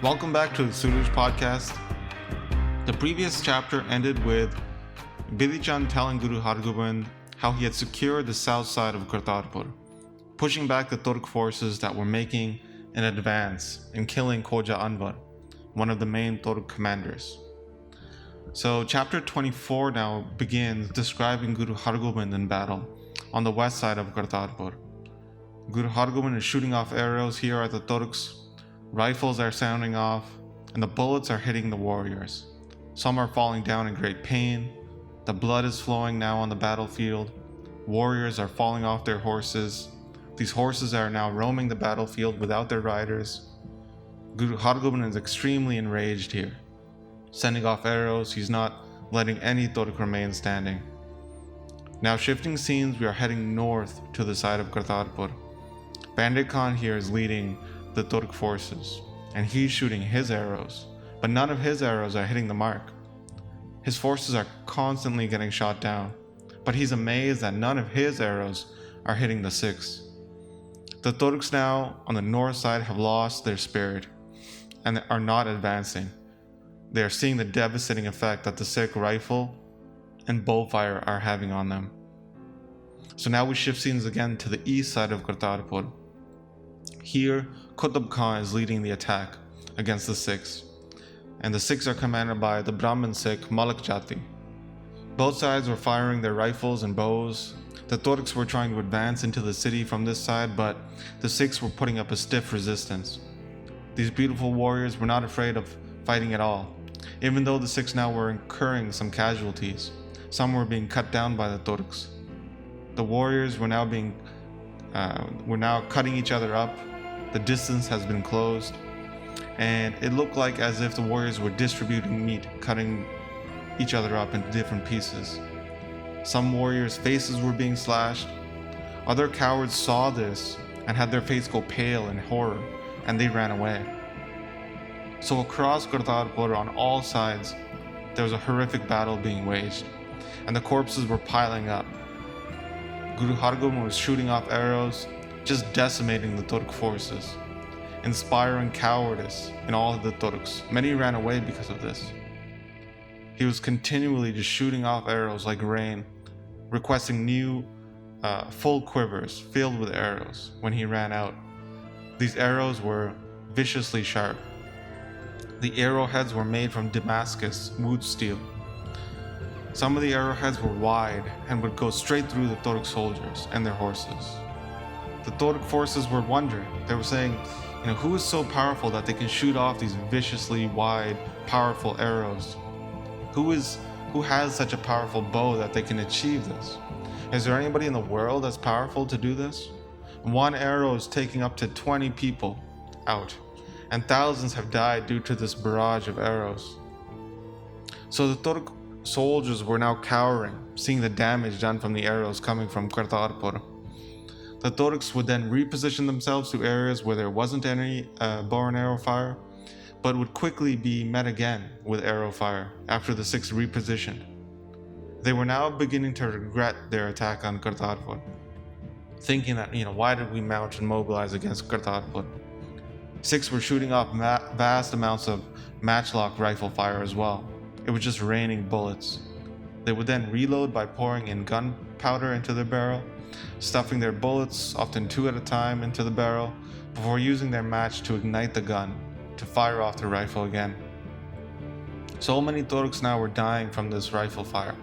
Welcome back to the Suraj Podcast. The previous chapter ended with Bidhi Chand telling Guru Hargobind how he had secured the south side of Kartarpur, pushing back the Turk forces that were making an advance and killing Khoja Anwar, one of the main Turk commanders. So chapter 24 now begins describing Guru Hargobind in battle on the west side of Kartarpur. Guru Hargobind is shooting off arrows here at the Turks. Rifles are sounding off, and the bullets are hitting the warriors. Some are falling down in great pain. The blood is flowing now on the battlefield. Warriors are falling off their horses. These horses are now roaming the battlefield without their riders. Guru Hargobind is extremely enraged here. Sending off arrows, he's not letting any Turk remain standing. Now shifting scenes, we are heading north to the side of Kartarpur. Bandit Khan here is leading the Turk forces, and he's shooting his arrows, but none of his arrows are hitting the mark. His forces are constantly getting shot down, but he's amazed that none of his arrows are hitting the Sikhs. The Turks now on the north side have lost their spirit and are not advancing. They are seeing the devastating effect that the Sikh rifle and bow fire are having on them. So now we shift scenes again to the east side of Kartarpur. Here, Qutb Khan is leading the attack against the Sikhs, and the Sikhs are commanded by the Brahmin Sikh Malik Jati. Both sides were firing their rifles and bows. The Turks were trying to advance into the city from this side, but the Sikhs were putting up a stiff resistance. These beautiful warriors were not afraid of fighting at all, even though the Sikhs now were incurring some casualties. Some were being cut down by the Turks. The warriors were now cutting each other up. The distance has been closed, and it looked like as if the warriors were distributing meat, cutting each other up into different pieces. Some warriors' faces were being slashed. Other cowards saw this and had their face go pale in horror, and they ran away. So across Kartarpur on all sides, there was a horrific battle being waged, and the corpses were piling up. Guru Hargobind was shooting off arrows, just decimating the Turk forces, inspiring cowardice in all of the Turks. Many ran away because of this. He was continually just shooting off arrows like rain, requesting new full quivers filled with arrows when he ran out. These arrows were viciously sharp. The arrowheads were made from Damascus wood steel. Some of the arrowheads were wide and would go straight through the Turk soldiers and their horses. The Turk forces were wondering. They were saying, who is so powerful that they can shoot off these viciously wide, powerful arrows? Who has such a powerful bow that they can achieve this? Is there anybody in the world that's powerful to do this? One arrow is taking up to 20 people out, and thousands have died due to this barrage of arrows. So the Turk soldiers were now cowering, seeing the damage done from the arrows coming from Kartarpur. The Turks would then reposition themselves to areas where there wasn't any bow and arrow fire, but would quickly be met again with arrow fire after the Sikhs repositioned. They were now beginning to regret their attack on Kartarpur, thinking that, why did we mount and mobilize against Kartarpur? Sikhs were shooting off vast amounts of matchlock rifle fire as well. It was just raining bullets. They would then reload by pouring in gunpowder into their barrel, stuffing their bullets, often 2 at a time, into the barrel, before using their match to ignite the gun, to fire off the rifle again. So many Turks now were dying from this rifle fire.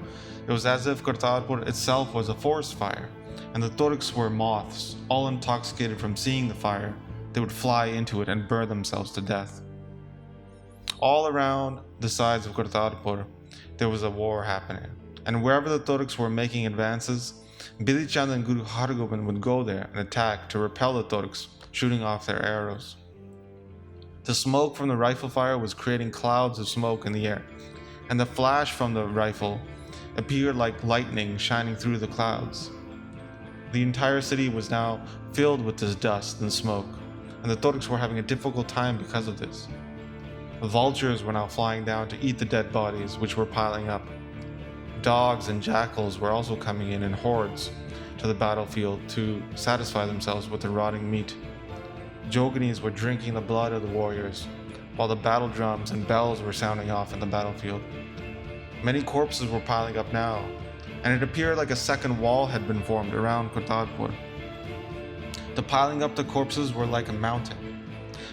It was as if Kartarpur itself was a forest fire, and the Turks were moths, all intoxicated from seeing the fire. They would fly into it and burn themselves to death. All around the sides of Kartarpur, there was a war happening, and wherever the Turks were making advances, Bidhi Chand and Guru Hargobind would go there and attack to repel the Turks, shooting off their arrows. The smoke from the rifle fire was creating clouds of smoke in the air, and the flash from the rifle appeared like lightning shining through the clouds. The entire city was now filled with this dust and smoke, and the Turks were having a difficult time because of this. Vultures were now flying down to eat the dead bodies, which were piling up. Dogs and jackals were also coming in hordes to the battlefield to satisfy themselves with the rotting meat. Joginis were drinking the blood of the warriors, while the battle drums and bells were sounding off in the battlefield. Many corpses were piling up now, and it appeared like a second wall had been formed around Kartarpur. The piling up the corpses were like a mountain,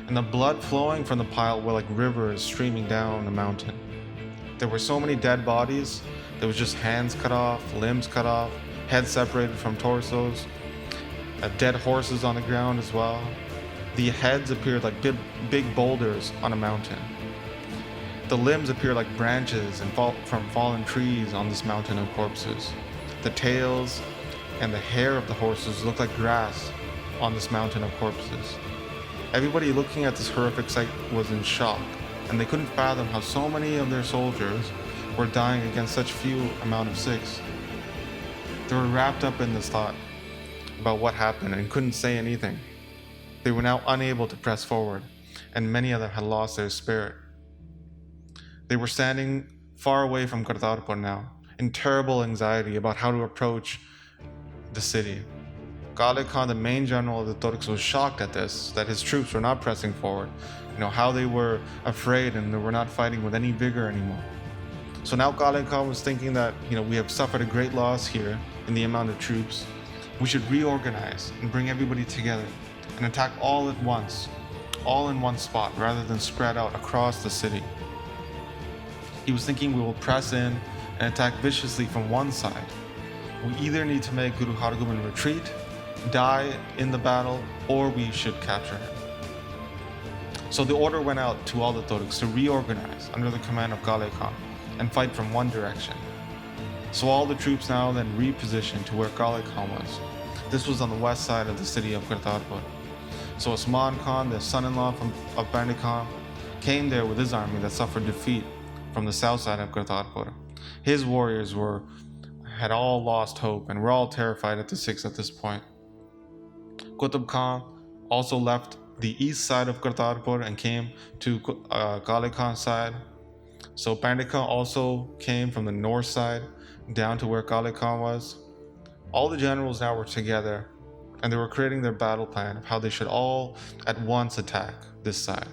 and the blood flowing from the pile were like rivers streaming down the mountain. There were so many dead bodies. There was just hands cut off, limbs cut off, heads separated from torsos, dead horses on the ground as well. The heads appeared like big boulders on a mountain. The limbs appeared like branches from fallen trees on this mountain of corpses. The tails and the hair of the horses looked like grass on this mountain of corpses. Everybody looking at this horrific sight was in shock, and they couldn't fathom how so many of their soldiers were dying against such few amount of Sikhs. They were wrapped up in this thought about what happened and couldn't say anything. They were now unable to press forward, and many of them had lost their spirit. They were standing far away from Kartarpur now, in terrible anxiety about how to approach the city. Kale Khan, the main general of the Turks, was shocked at this, that his troops were not pressing forward. How they were afraid and they were not fighting with any vigor anymore. So now Kale Khan was thinking that, we have suffered a great loss here in the amount of troops. We should reorganize and bring everybody together and attack all at once, all in one spot, rather than spread out across the city. He was thinking we will press in and attack viciously from one side. We either need to make Guru Hargobind retreat, die in the battle, or we should capture him. So the order went out to all the Turks to reorganize under the command of Kale Khan and fight from one direction. So all the troops now then repositioned to where Kale Khan was. This was on the west side of the city of Kartarpur. So Osman Khan, the son-in-law of Pandey Khan, came there with his army that suffered defeat from the south side of Kartarpur. His warriors had all lost hope and were all terrified at the Sikhs at this point. Qutb Khan also left the east side of Kartarpur and came to Kale Khan's side. So Pandey Khan also came from the north side down to where Kale Khan was. All the generals now were together, and they were creating their battle plan of how they should all at once attack this side.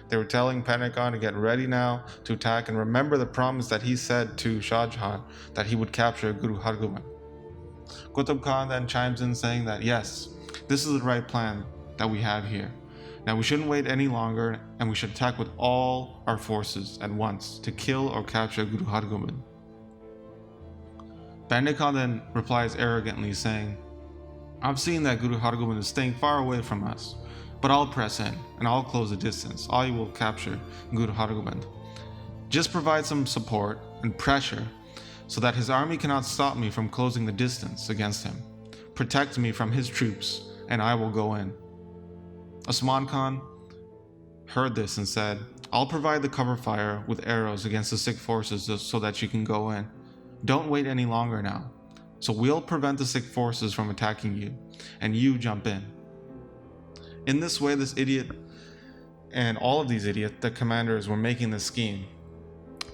They were telling Pandey Khan to get ready now to attack and remember the promise that he said to Shah Jahan that he would capture Guru Hargobind. Qutb Khan then chimes in saying that yes, this is the right plan that we have here. Now we shouldn't wait any longer, and we should attack with all our forces at once to kill or capture Guru Hargobind. Pandey Khan then replies arrogantly saying, I've seen that Guru Hargobind is staying far away from us, but I'll press in and I'll close the distance. I will capture Guru Hargobind. Just provide some support and pressure so that his army cannot stop me from closing the distance against him. Protect me from his troops, and I will go in. Osman Khan heard this and said, I'll provide the cover fire with arrows against the Sikh forces so that you can go in. Don't wait any longer now. So we'll prevent the Sikh forces from attacking you, and you jump in. In this way, this idiot and all of these idiots, the commanders, were making this scheme.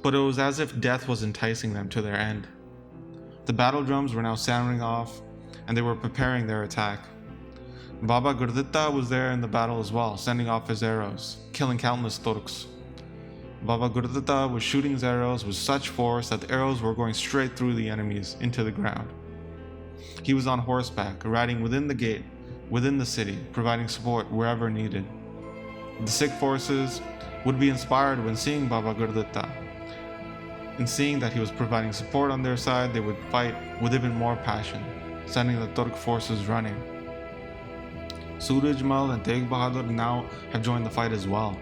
But it was as if death was enticing them to their end. The battle drums were now sounding off, and they were preparing their attack. Baba Gurditta was there in the battle as well, sending off his arrows, killing countless Turks. Baba Gurditta was shooting his arrows with such force that the arrows were going straight through the enemies into the ground. He was on horseback, riding within the gate, within the city, providing support wherever needed. The Sikh forces would be inspired when seeing Baba Gurditta. In seeing that he was providing support on their side, they would fight with even more passion, sending the Turk forces running. Suraj and Tegh Bahadur now have joined the fight as well.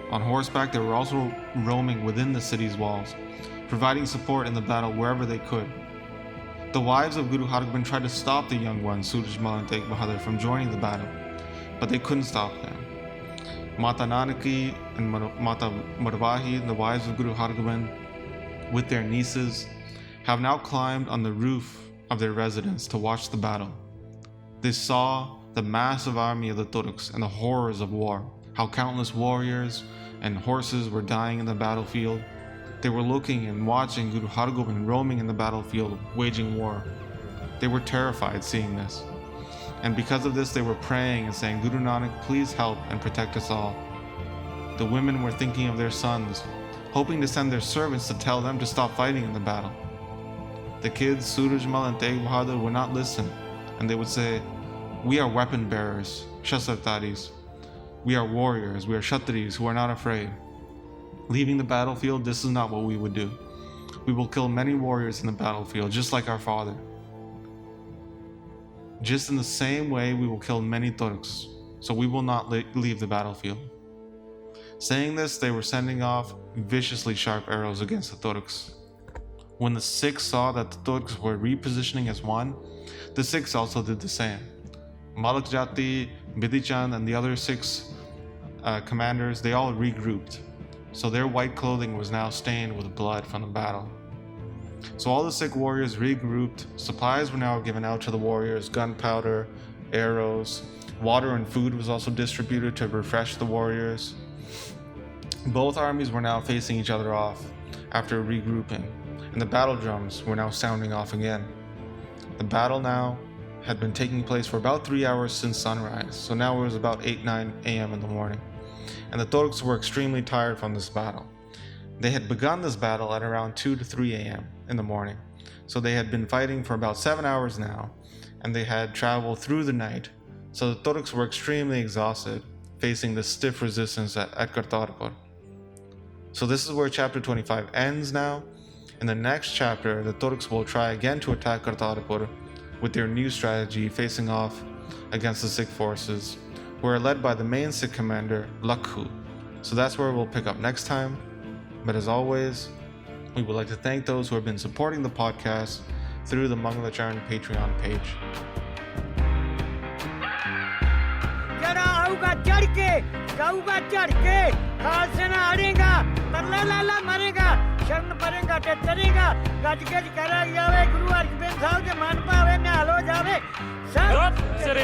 On horseback, they were also roaming within the city's walls, providing support in the battle wherever they could. The wives of Guru Hargobind tried to stop the young ones, Suraj and Tegh Bahadur, from joining the battle, but they couldn't stop them. Mata Nanaki and Mata Marwahi, the wives of Guru Hargobind, with their nieces, have now climbed on the roof of their residence to watch the battle. They saw the massive army of the Turks and the horrors of war, how countless warriors and horses were dying in the battlefield. They were looking and watching Guru Hargobind roaming in the battlefield, waging war. They were terrified seeing this. And because of this, they were praying and saying, Guru Nanak, please help and protect us all. The women were thinking of their sons, hoping to send their servants to tell them to stop fighting in the battle. The kids, Surajmal and Tegh Bahadur, would not listen, and they would say, we are weapon bearers, Shastartaris. We are warriors, we are Kshatris who are not afraid. Leaving the battlefield, this is not what we would do. We will kill many warriors in the battlefield, just like our father. Just in the same way, we will kill many Turks, so we will not leave the battlefield. Saying this, they were sending off viciously sharp arrows against the Turks. When the Sikhs saw that the Turks were repositioning as one, the Sikhs also did the same. Malak Jati, Bidhi-Chand, and the other Sikhs commanders, they all regrouped. So their white clothing was now stained with blood from the battle. So all the Sikh warriors regrouped. Supplies were now given out to the warriors, gunpowder, arrows, water and food was also distributed to refresh the warriors. Both armies were now facing each other off after regrouping, and the battle drums were now sounding off again. The battle now had been taking place for about 3 hours since sunrise, so now it was about 8-9 a.m. in the morning, and the Turks were extremely tired from this battle. They had begun this battle at around 2 to 3 a.m. in the morning, so they had been fighting for about 7 hours now, and they had traveled through the night, so the Turks were extremely exhausted, facing the stiff resistance at Kartarpur. So this is where chapter 25 ends now. In the next chapter, the Turks will try again to attack Kartarpur with their new strategy, facing off against the Sikh forces, who are led by the main Sikh commander, Lakhu. So that's where we'll pick up next time. But as always, we would like to thank those who have been supporting the podcast through the Mangalacharan Patreon page. Sat Sri